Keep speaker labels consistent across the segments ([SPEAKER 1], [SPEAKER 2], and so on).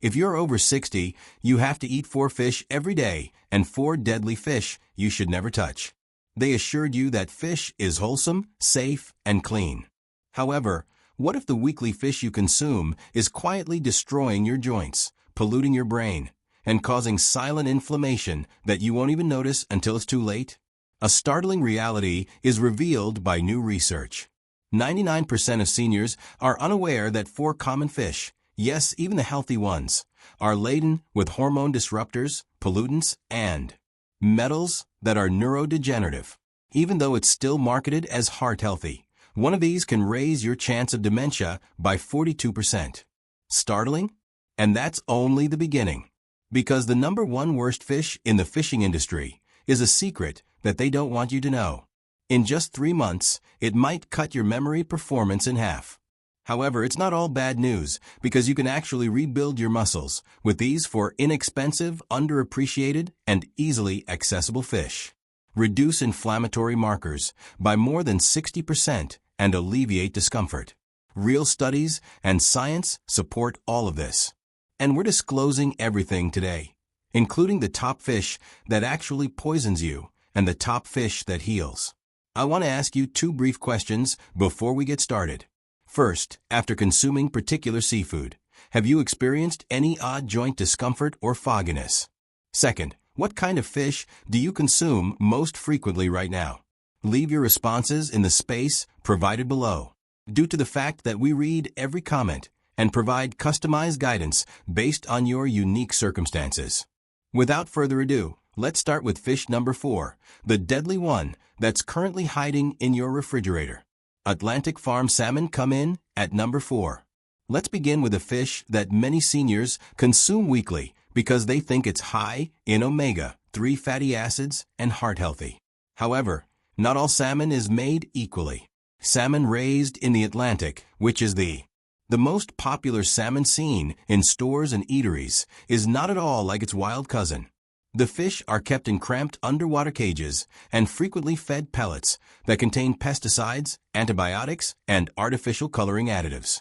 [SPEAKER 1] If you're over 60, you have to eat 4 fish every day and 4 deadly fish you should never touch. They assured you that fish is wholesome, safe, and clean. However, what if the weekly fish you consume is quietly destroying your joints, polluting your brain, and causing silent inflammation that you won't even notice until it's too late? A startling reality is revealed by new research. 99% of seniors are unaware that 4 common fish, yes, even the healthy ones, are laden with hormone disruptors, pollutants, and metals that are neurodegenerative. Even though it's still marketed as heart healthy, one of these can raise your chance of dementia by 42%. Startling? And that's only the beginning. Because the number 1 worst fish in the fishing industry is a secret that they don't want you to know. In just 3 months, it might cut your memory performance in half. However, it's not all bad news, because you can actually rebuild your muscles with these 4 inexpensive, underappreciated, and easily accessible fish. Reduce inflammatory markers by more than 60% and alleviate discomfort. Real studies and science support all of this. And we're disclosing everything today, including the top fish that actually poisons you and the top fish that heals. I want to ask you 2 brief questions before we get started. First, after consuming particular seafood, have you experienced any odd joint discomfort or fogginess? Second, what kind of fish do you consume most frequently right now? Leave your responses in the space provided below. Due to the fact that we read every comment and provide customized guidance based on your unique circumstances. Without further ado, let's start with fish number 4, the deadly one that's currently hiding in your refrigerator. Atlantic farm salmon come in at number 4. Let's begin with a fish that many seniors consume weekly because they think it's high in omega-3 fatty acids and heart healthy. However, not all salmon is made equally. Salmon raised in the Atlantic, which is the most popular salmon seen in stores and eateries, is not at all like its wild cousin. The fish are kept in cramped underwater cages and frequently fed pellets that contain pesticides, antibiotics, and artificial coloring additives.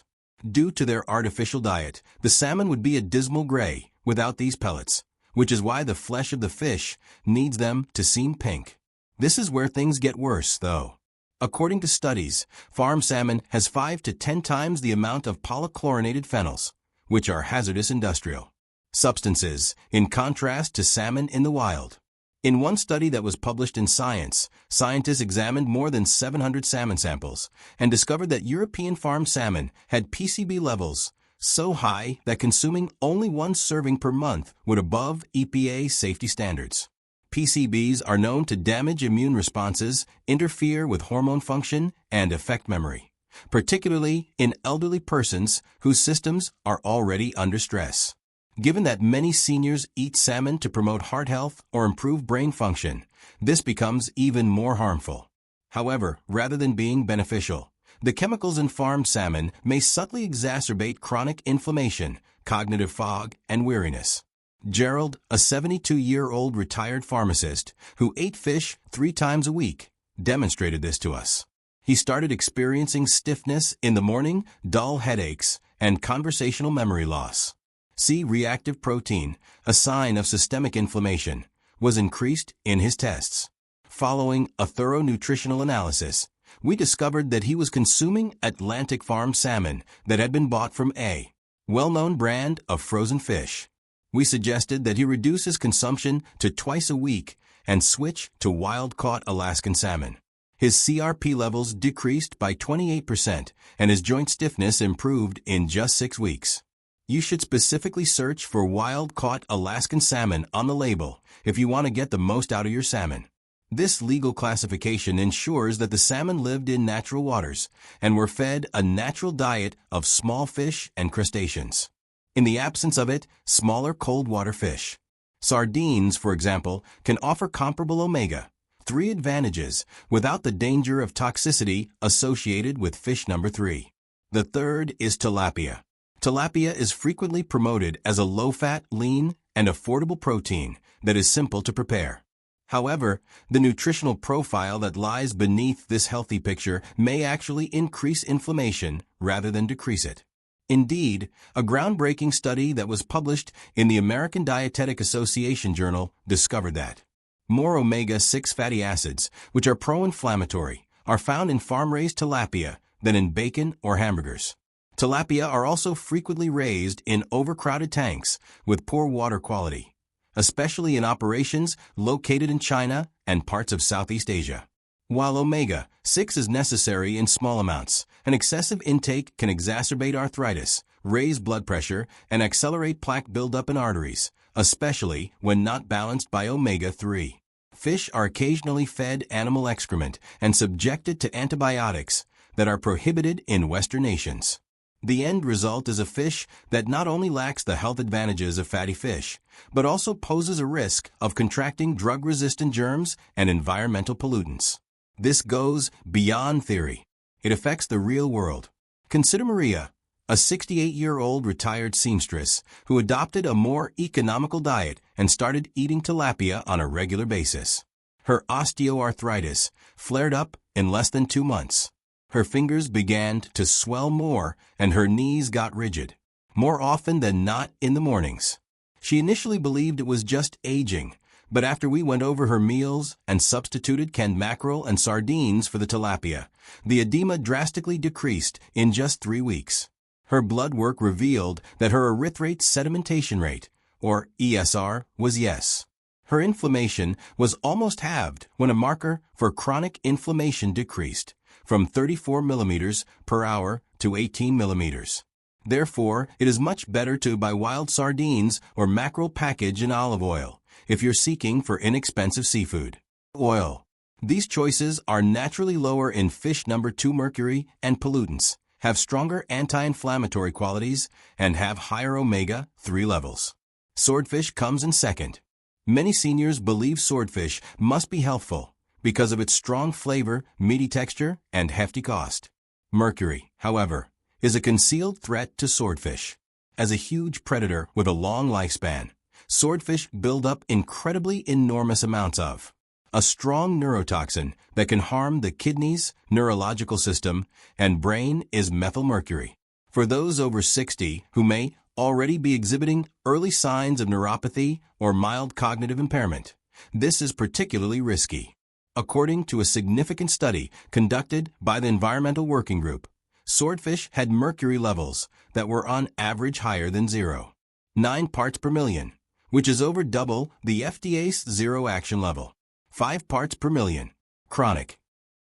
[SPEAKER 1] Due to their artificial diet, the salmon would be a dismal gray without these pellets, which is why the flesh of the fish needs them to seem pink. This is where things get worse, though. According to studies, farm salmon has 5 to 10 times the amount of polychlorinated phenols, which are hazardous industrial substances, in contrast to salmon in the wild. In one study that was published in Science, scientists examined more than 700 salmon samples and discovered that European farm salmon had PCB levels so high that consuming only 1 serving per month would above EPA safety standards. PCBs are known to damage immune responses, interfere with hormone function, and affect memory, particularly in elderly persons whose systems are already under stress. Given that many seniors eat salmon to promote heart health or improve brain function, this becomes even more harmful. However, rather than being beneficial, the chemicals in farm salmon may subtly exacerbate chronic inflammation, cognitive fog, and weariness. Gerald, a 72-year-old retired pharmacist who ate fish 3 times a week, demonstrated this to us. He started experiencing stiffness in the morning, dull headaches, and conversational memory loss. C-reactive protein, a sign of systemic inflammation, was increased in his tests. Following a thorough nutritional analysis, we discovered that he was consuming Atlantic farm salmon that had been bought from a well-known brand of frozen fish. We suggested that he reduce his consumption to twice a week and switch to wild-caught Alaskan salmon. His CRP levels decreased by 28% and his joint stiffness improved in just 6 weeks. You should specifically search for wild-caught Alaskan salmon on the label if you want to get the most out of your salmon. This legal classification ensures that the salmon lived in natural waters and were fed a natural diet of small fish and crustaceans. In the absence of it, smaller cold water fish. Sardines, for example, can offer comparable omega-3 advantages without the danger of toxicity associated with fish number 3. The third is tilapia. Tilapia is frequently promoted as a low-fat, lean, and affordable protein that is simple to prepare. However, the nutritional profile that lies beneath this healthy picture may actually increase inflammation rather than decrease it. Indeed, a groundbreaking study that was published in the American Dietetic Association journal discovered that more omega-6 fatty acids, which are pro-inflammatory, are found in farm-raised tilapia than in bacon or hamburgers. Tilapia are also frequently raised in overcrowded tanks with poor water quality, especially in operations located in China and parts of Southeast Asia. While omega-6 is necessary in small amounts, an excessive intake can exacerbate arthritis, raise blood pressure, and accelerate plaque buildup in arteries, especially when not balanced by omega-3. Fish are occasionally fed animal excrement and subjected to antibiotics that are prohibited in Western nations. The end result is a fish that not only lacks the health advantages of fatty fish, but also poses a risk of contracting drug-resistant germs and environmental pollutants. This goes beyond theory. It affects the real world. Consider Maria, a 68-year-old retired seamstress who adopted a more economical diet and started eating tilapia on a regular basis. Her osteoarthritis flared up in less than 2 months. Her fingers began to swell more and her knees got rigid, more often than not in the mornings. She initially believed it was just aging, but after we went over her meals and substituted canned mackerel and sardines for the tilapia, the edema drastically decreased in just 3 weeks. Her blood work revealed that her erythrate sedimentation rate, or ESR, was yes. Her inflammation was almost halved when a marker for chronic inflammation decreased from 34 millimeters per hour to 18 millimeters. Therefore, it is much better to buy wild sardines or mackerel package in olive oil if you're seeking for inexpensive seafood. Oil. These choices are naturally lower in fish number 2 mercury and pollutants, have stronger anti-inflammatory qualities, and have higher omega-3 levels. Swordfish comes in second. Many seniors believe swordfish must be healthful because of its strong flavor, meaty texture, and hefty cost. Mercury, however, is a concealed threat to swordfish. As a huge predator with a long lifespan, swordfish build up incredibly enormous amounts of a strong neurotoxin that can harm the kidneys, neurological system, and brain is methylmercury. For those over 60 who may already be exhibiting early signs of neuropathy or mild cognitive impairment, this is particularly risky. According to a significant study conducted by the Environmental Working Group, swordfish had mercury levels that were on average higher than 0.9 parts per million, which is over double the FDA's zero action level. 5 parts per million. Chronic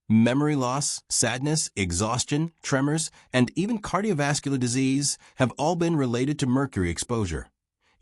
[SPEAKER 1] memory loss, sadness, exhaustion, tremors, and even cardiovascular disease have all been related to mercury exposure,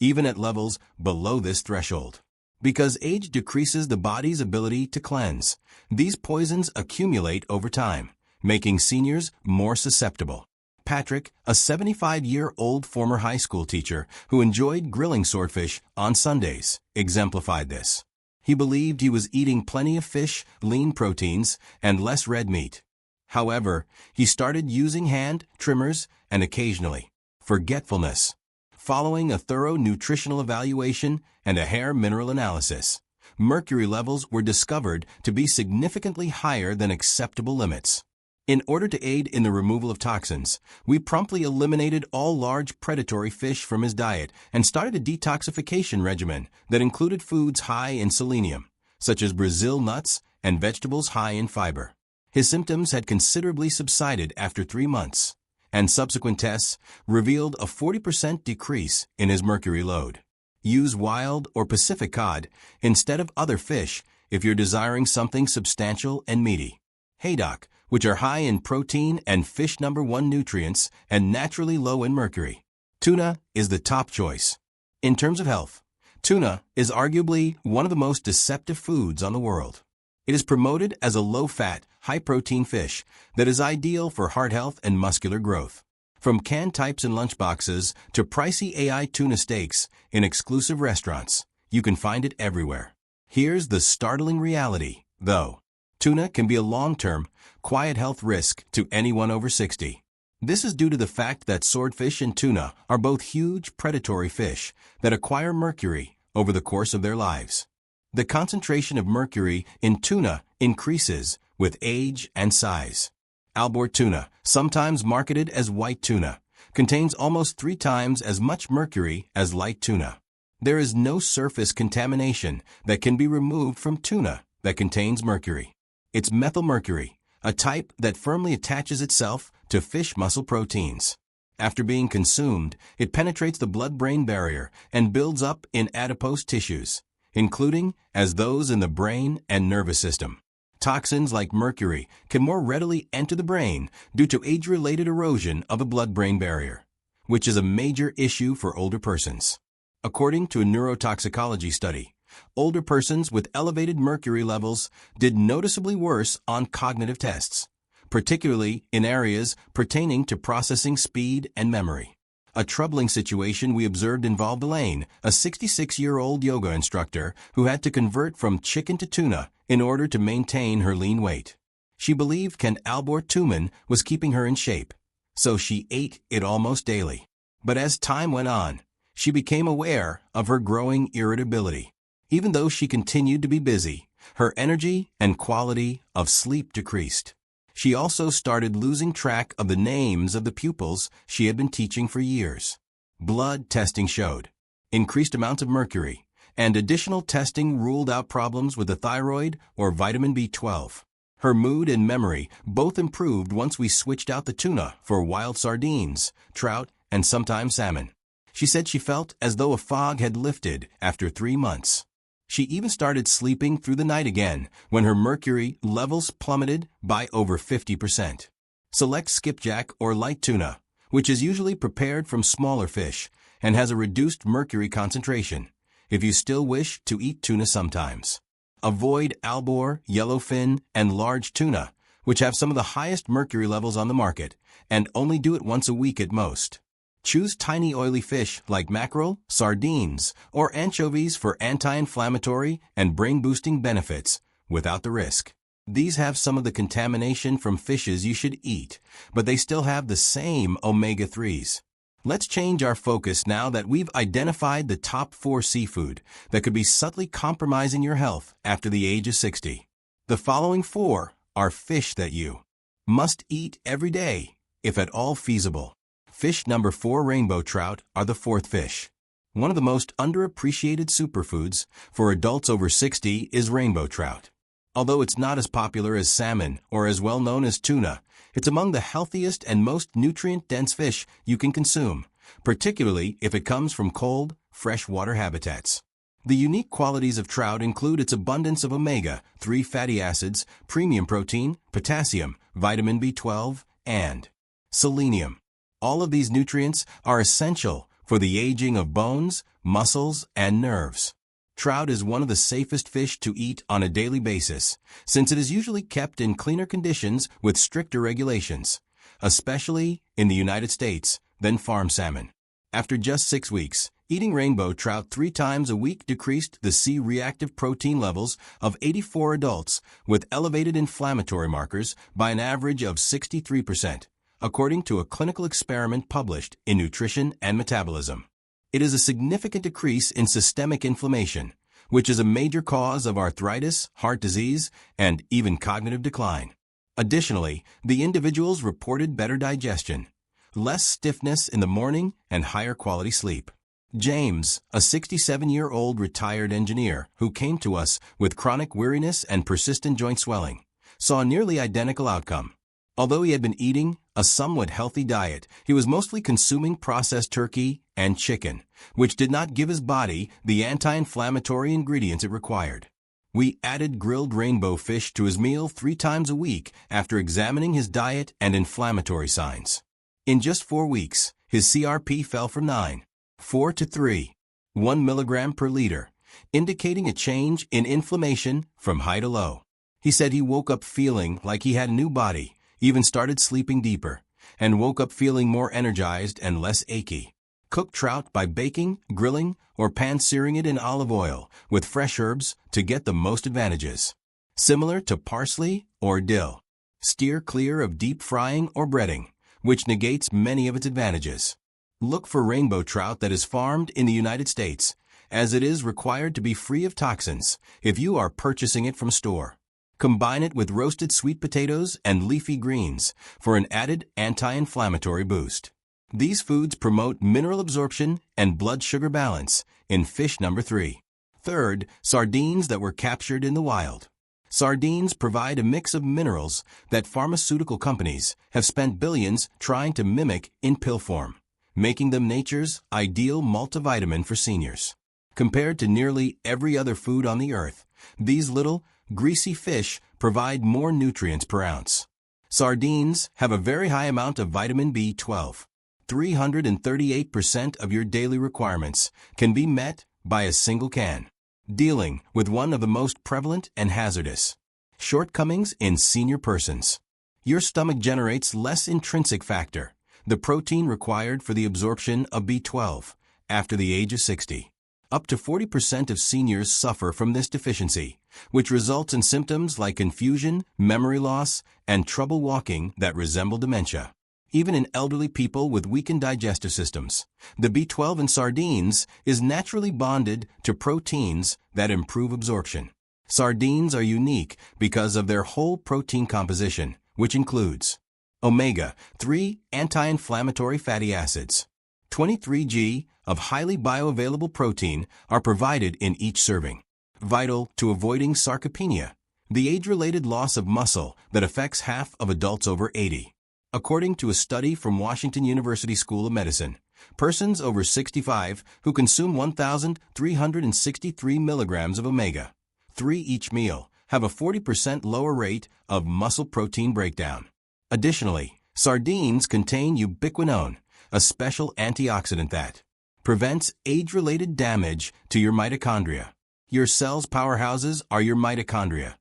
[SPEAKER 1] even at levels below this threshold. Because age decreases the body's ability to cleanse, these poisons accumulate over time, making seniors more susceptible. Patrick, a 75-year-old former high school teacher who enjoyed grilling swordfish on Sundays, exemplified this. He believed he was eating plenty of fish, lean proteins, and less red meat. However, he started using hand trimmers and occasionally forgetfulness. Following a thorough nutritional evaluation and a hair mineral analysis, mercury levels were discovered to be significantly higher than acceptable limits. In order to aid in the removal of toxins, we promptly eliminated all large predatory fish from his diet and started a detoxification regimen that included foods high in selenium, such as Brazil nuts and vegetables high in fiber. His symptoms had considerably subsided after 3 months, and subsequent tests revealed a 40% decrease in his mercury load. Use wild or Pacific cod instead of other fish if you're desiring something substantial and meaty. Haddock, which are high in protein and fish number 1 nutrients and naturally low in mercury. Tuna is the top choice. In terms of health, tuna is arguably one of the most deceptive foods on the world. It is promoted as a low-fat, high-protein fish that is ideal for heart health and muscular growth. From canned types in lunchboxes to pricey AI tuna steaks in exclusive restaurants, you can find it everywhere. Here's the startling reality, though. Tuna can be a long-term, quiet health risk to anyone over 60. This is due to the fact that swordfish and tuna are both huge predatory fish that acquire mercury over the course of their lives. The concentration of mercury in tuna increases with age and size. Albor tuna, sometimes marketed as white tuna, contains almost 3 times as much mercury as light tuna. There is no surface contamination that can be removed from tuna that contains mercury. It's methylmercury, a type that firmly attaches itself to fish muscle proteins. After being consumed, it penetrates the blood-brain barrier and builds up in adipose tissues, including as those in the brain and nervous system. Toxins like mercury can more readily enter the brain due to age-related erosion of the blood-brain barrier, which is a major issue for older persons. According to a neurotoxicology study, older persons with elevated mercury levels did noticeably worse on cognitive tests, particularly in areas pertaining to processing speed and memory. A troubling situation we observed involved Elaine, a 66-year-old yoga instructor who had to convert from chicken to tuna in order to maintain her lean weight. She believed Albortumen was keeping her in shape, so she ate it almost daily. But as time went on, she became aware of her growing irritability. Even though she continued to be busy, her energy and quality of sleep decreased. She also started losing track of the names of the pupils she had been teaching for years. Blood testing showed increased amounts of mercury, and additional testing ruled out problems with the thyroid or vitamin B12. Her mood and memory both improved once we switched out the tuna for wild sardines, trout, and sometimes salmon. She said she felt as though a fog had lifted after 3 months. She even started sleeping through the night again when her mercury levels plummeted by over 50%. Select skipjack or light tuna, which is usually prepared from smaller fish and has a reduced mercury concentration, if you still wish to eat tuna sometimes. Avoid albor, yellowfin, and large tuna, which have some of the highest mercury levels on the market, and only do it once a week at most. Choose tiny oily fish like mackerel, sardines, or anchovies for anti-inflammatory and brain-boosting benefits without the risk. These have some of the contamination from fishes you should eat, but they still have the same omega-3s. Let's change our focus now that we've identified the top 4 seafood that could be subtly compromising your health after the age of 60. The following 4 are fish that you must eat every day, if at all feasible. Fish number 4, rainbow trout, are the 4th fish. One of the most underappreciated superfoods for adults over 60 is rainbow trout. Although it's not as popular as salmon or as well known as tuna, it's among the healthiest and most nutrient-dense fish you can consume, particularly if it comes from cold, freshwater habitats. The unique qualities of trout include its abundance of omega-3 fatty acids, premium protein, potassium, vitamin B12, and selenium. All of these nutrients are essential for the aging of bones, muscles, and nerves. Trout is one of the safest fish to eat on a daily basis, since it is usually kept in cleaner conditions with stricter regulations, especially in the United States, than farm salmon. After just 6 weeks, eating rainbow trout 3 times a week decreased the C-reactive protein levels of 84 adults with elevated inflammatory markers by an average of 63%. According to a clinical experiment published in Nutrition and Metabolism. It is a significant decrease in systemic inflammation, which is a major cause of arthritis, heart disease, and even cognitive decline. Additionally, the individuals reported better digestion, less stiffness in the morning, and higher quality sleep. James, a 67-year-old retired engineer who came to us with chronic weariness and persistent joint swelling, saw a nearly identical outcome. Although he had been eating a somewhat healthy diet, he was mostly consuming processed turkey and chicken, which did not give his body the anti-inflammatory ingredients it required. We added grilled rainbow fish to his meal 3 times a week after examining his diet and inflammatory signs. In just 4 weeks, his CRP fell from 9.4 to 3.1 milligram per liter, indicating a change in inflammation from high to low. He said he woke up feeling like he had a new body, even started sleeping deeper, and woke up feeling more energized and less achy. Cook trout by baking, grilling, or pan-searing it in olive oil with fresh herbs to get the most advantages. Similar to parsley or dill. Steer clear of deep frying or breading, which negates many of its advantages. Look for rainbow trout that is farmed in the United States, as it is required to be free of toxins if you are purchasing it from store. Combine it with roasted sweet potatoes and leafy greens for an added anti-inflammatory boost. These foods promote mineral absorption and blood sugar balance in fish number 3. Third, sardines that were captured in the wild. Sardines provide a mix of minerals that pharmaceutical companies have spent billions trying to mimic in pill form, making them nature's ideal multivitamin for seniors. Compared to nearly every other food on the earth, these little, greasy fish provide more nutrients per ounce. Sardines have a very high amount of vitamin B12. 338% of your daily requirements can be met by a single can, dealing with one of the most prevalent and hazardous shortcomings in senior persons. Your stomach generates less intrinsic factor, the protein required for the absorption of B12, after the age of 60. Up to 40% of seniors suffer from this deficiency, which results in symptoms like confusion, memory loss, and trouble walking that resemble dementia. Even in elderly people with weakened digestive systems, the B12 in sardines is naturally bonded to proteins that improve absorption. Sardines are unique because of their whole protein composition, which includes omega-3 anti-inflammatory fatty acids. 23 g of highly bioavailable protein are provided in each serving, vital to avoiding sarcopenia, the age-related loss of muscle that affects half of adults over 80. According to a study from Washington University School of Medicine, persons over 65 who consume 1,363 milligrams of omega-3 each meal have a 40% lower rate of muscle protein breakdown. Additionally, sardines contain ubiquinone, a special antioxidant that prevents age-related damage to your mitochondria. Your cell's powerhouses are your mitochondria,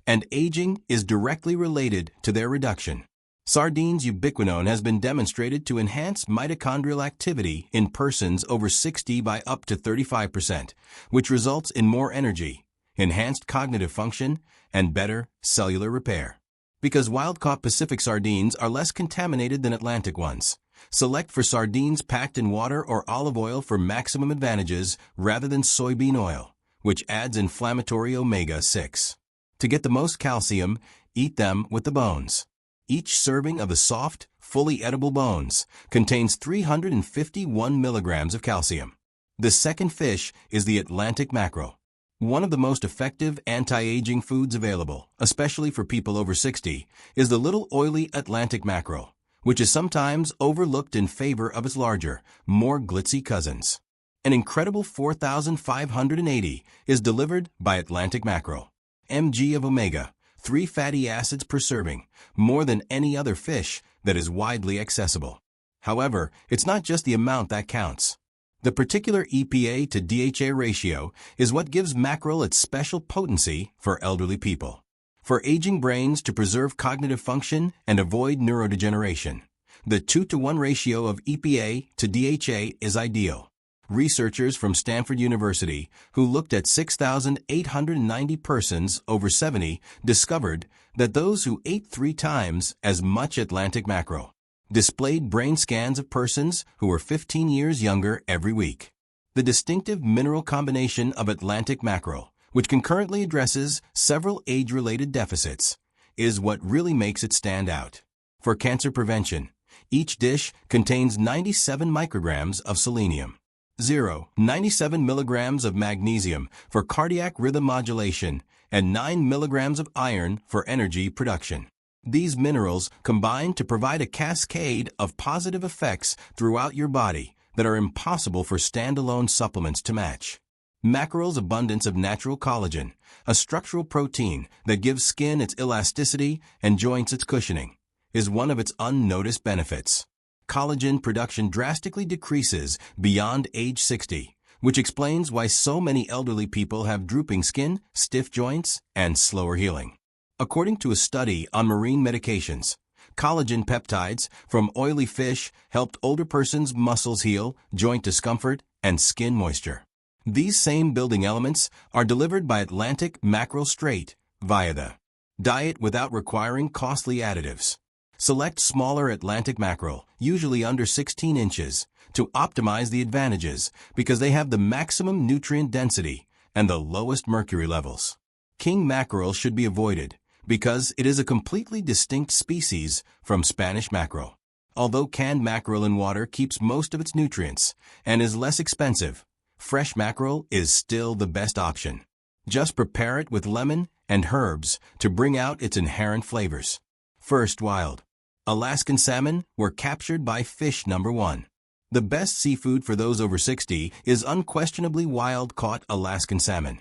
[SPEAKER 1] and aging is directly related to their reduction. Sardines ubiquinone has been demonstrated to enhance mitochondrial activity in persons over 60 by up to 35%, which results in more energy, enhanced cognitive function, and better cellular repair. Because wild-caught Pacific sardines are less contaminated than Atlantic ones, select for sardines packed in water or olive oil for maximum advantages rather than soybean oil, which adds inflammatory omega-6. To get the most calcium, eat them with the bones. Each serving of the soft, fully edible bones contains 351 milligrams of calcium. The second fish is the Atlantic mackerel, one of the most effective anti-aging foods available, especially for people over 60, is the little oily Atlantic mackerel, which is sometimes overlooked in favor of its larger, more glitzy cousins. An incredible 4,580 is delivered by Atlantic mackerel, mg of omega-3 fatty acids per serving, more than any other fish that is widely accessible. However, it's not just the amount that counts. The particular EPA to DHA ratio is what gives mackerel its special potency for elderly people. For aging brains to preserve cognitive function and avoid neurodegeneration, the 2-to-1 ratio of EPA to DHA is ideal. Researchers from Stanford University, who looked at 6,890 persons over 70, discovered that those who ate 3 times as much Atlantic mackerel displayed brain scans of persons who were 15 years younger every week. The distinctive mineral combination of Atlantic mackerel, which concurrently addresses several age-related deficits, is what really makes it stand out. For cancer prevention, each dish contains 97 micrograms of selenium. 97 milligrams of magnesium for cardiac rhythm modulation, and 9 milligrams of iron for energy production. These minerals combine to provide a cascade of positive effects throughout your body that are impossible for standalone supplements to match. Mackerel's abundance of natural collagen, a structural protein that gives skin its elasticity and joints its cushioning, is one of its unnoticed benefits. Collagen production drastically decreases beyond age 60, which explains why so many elderly people have drooping skin, stiff joints, and slower healing. According to a study on marine medications, collagen peptides from oily fish helped older persons' muscles heal, joint discomfort, and skin moisture. These same building elements are delivered by Atlantic mackerel straight via the diet without requiring costly additives. Select smaller Atlantic mackerel, usually under 16 inches, to optimize the advantages because they have the maximum nutrient density and the lowest mercury levels. King mackerel should be avoided because it is a completely distinct species from Spanish mackerel. Although canned mackerel in water keeps most of its nutrients and is less expensive, fresh mackerel is still the best option. Just prepare it with lemon and herbs to bring out its inherent flavors. First, wild Alaskan salmon were captured by fish number 1. The best seafood for those over 60 is unquestionably wild-caught Alaskan salmon,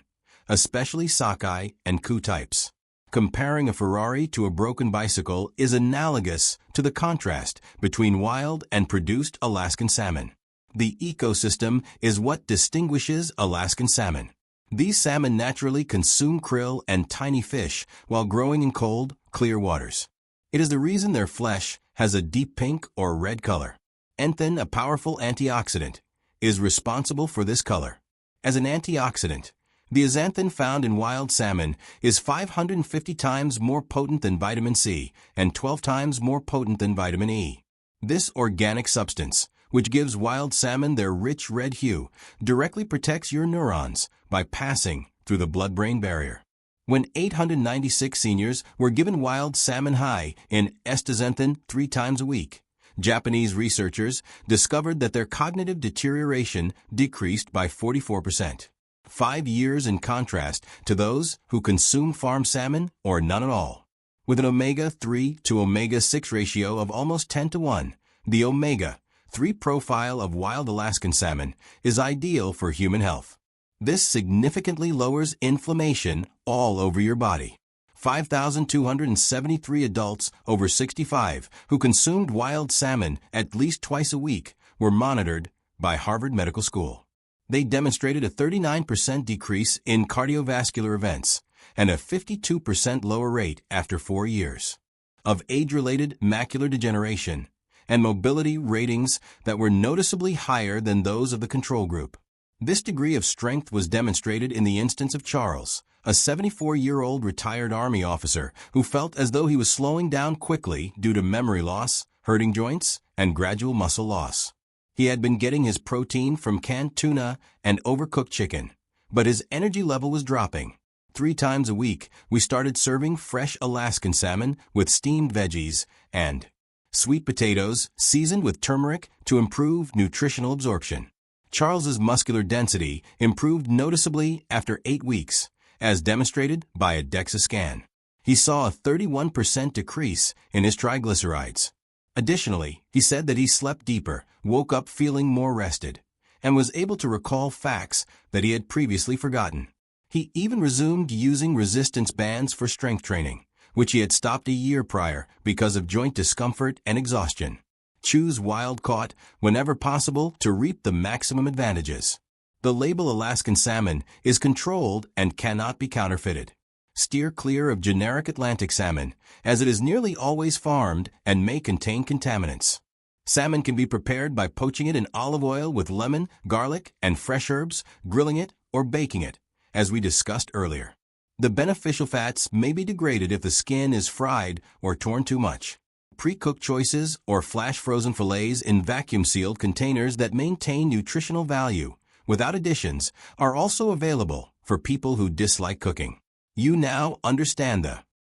[SPEAKER 1] especially sockeye and coo types. Comparing a Ferrari to a broken bicycle is analogous to the contrast between wild and produced Alaskan salmon. The ecosystem is what distinguishes Alaskan salmon. These salmon naturally consume krill and tiny fish while growing in cold, clear waters. It is the reason their flesh has a deep pink or red color. Xanthan, a powerful antioxidant, is responsible for this color. As an antioxidant, the xanthan found in wild salmon is 550 times more potent than vitamin C and 12 times more potent than vitamin E. This organic substance, which gives wild salmon their rich red hue, directly protects your neurons by passing through the blood-brain barrier. When 896 seniors were given wild salmon high in astaxanthin 3 times a week, Japanese researchers discovered that their cognitive deterioration decreased by 44%. 5 years in contrast to those who consume farm salmon or none at all. With an omega-3 to omega-6 ratio of almost 10 to 1, the omega-3 profile of wild Alaskan salmon is ideal for human health. This significantly lowers inflammation all over your body. 5,273 adults over 65 who consumed wild salmon at least twice a week were monitored by Harvard Medical School. They demonstrated a 39% decrease in cardiovascular events and a 52% lower rate after 4 years of age-related macular degeneration and mobility ratings that were noticeably higher than those of the control group. This degree of strength was demonstrated in the instance of Charles, a 74-year-old retired Army officer who felt as though he was slowing down quickly due to memory loss, hurting joints, and gradual muscle loss. He had been getting his protein from canned tuna and overcooked chicken, but his energy level was dropping. 3 times a week, we started serving fresh Alaskan salmon with steamed veggies and sweet potatoes seasoned with turmeric to improve nutritional absorption. Charles's muscular density improved noticeably after 8 weeks, as demonstrated by a DEXA scan. He saw a 31% decrease in his triglycerides. Additionally, he said that he slept deeper, woke up feeling more rested, and was able to recall facts that he had previously forgotten. He even resumed using resistance bands for strength training, which he had stopped a year prior because of joint discomfort and exhaustion. Choose wild-caught whenever possible to reap the maximum advantages. The label Alaskan salmon is controlled and cannot be counterfeited. Steer clear of generic Atlantic salmon, as it is nearly always farmed and may contain contaminants. Salmon can be prepared by poaching it in olive oil with lemon, garlic, and fresh herbs, grilling it, or baking it, as we discussed earlier. The beneficial fats may be degraded if the skin is fried or torn too much. Pre-cooked choices or flash-frozen fillets in vacuum-sealed containers that maintain nutritional value without additions are also available for people who dislike cooking. You now understand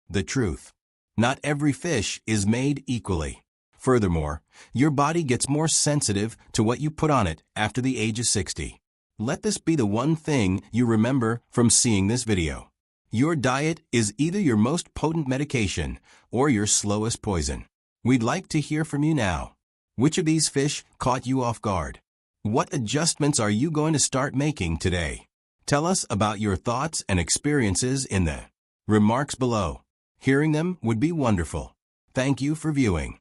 [SPEAKER 1] the truth. Not every fish is made equally. Furthermore, your body gets more sensitive to what you put on it after the age of 60. Let this be the one thing you remember from seeing this video. Your diet is either your most potent medication or your slowest poison. We'd like to hear from you now. Which of these fish caught you off guard? What adjustments are you going to start making today? Tell us about your thoughts and experiences in the remarks below. Hearing them would be wonderful. Thank you for viewing.